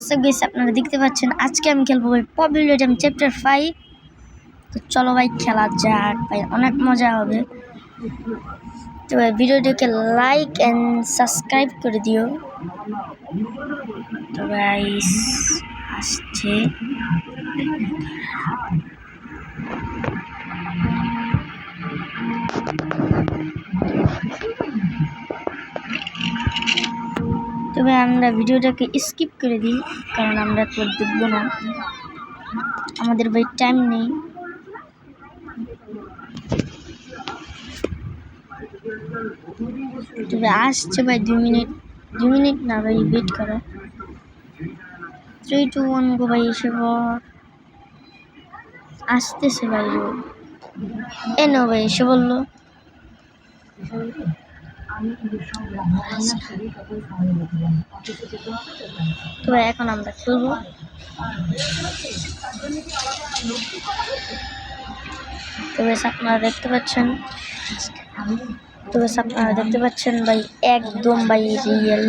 So guys আপনারা দেখতে পাচ্ছেন আজকে আমি খেলবো ভাই পপি ভিডিও গেম চ্যাপ্টার 5। তো চলো ভাই খেলা যাক ভাই, অনেক মজা হবে। তো ভাই ভিডিওটিকে লাইক এন্ড সাবস্ক্রাইব করে দিও। তো গাইস আসছে তবে আমরা ভিডিওটাকে স্কিপ করে দিই, কারণ আমরা তো দেখবো না, আমাদের ভাই টাইম নেই। তবে আসছে ভাই 2 মিনিট না ভাই, ওয়েট করো। 3 2 1 গো ভাই, এসে আসতেছে ভাই। এ নো ভাই এসে বললো। তো ভাই এখন আমরা খেলবো। তো বেশ আপনারা দেখতে পাচ্ছেন ভাই, একদম ভাই রিয়েল।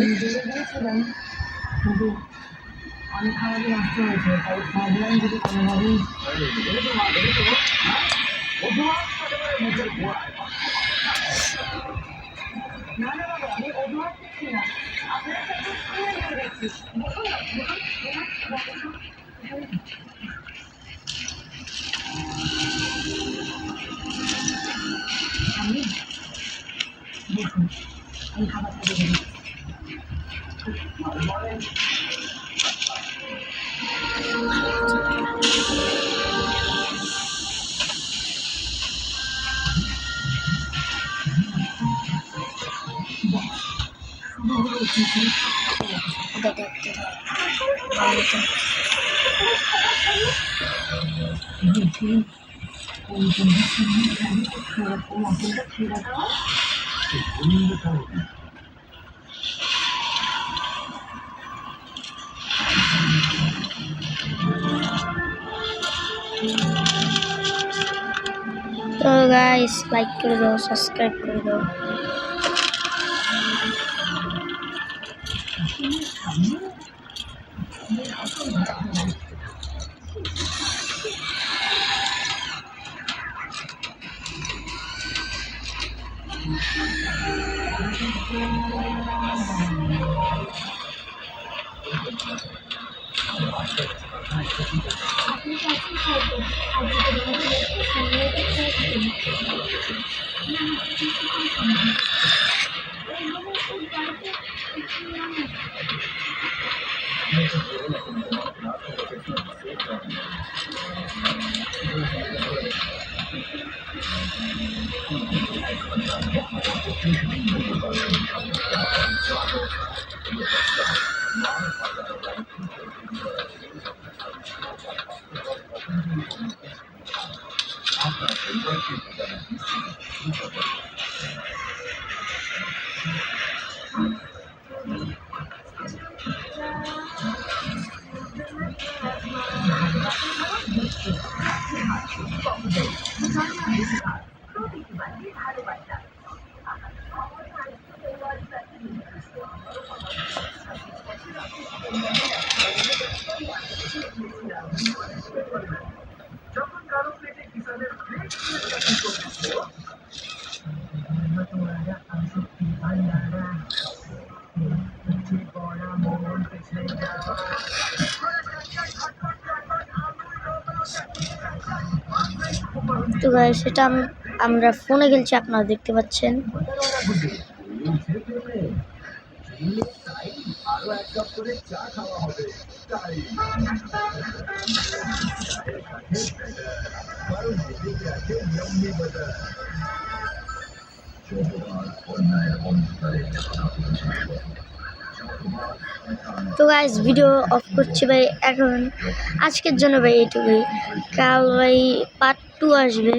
তো গাইস লাইক করে দাও, সাবস্ক্রাইব করে দাও। তো গাইস সেটা আমরা ফোনে খেলছি, আপনারা দেখতে পাচ্ছেন। তো গাইস ভিডিও অফ করছি ভাই এখন, আজকের জন্য ভাই এইটুকুই। কাল ভাই পার্ট 2 আসবে।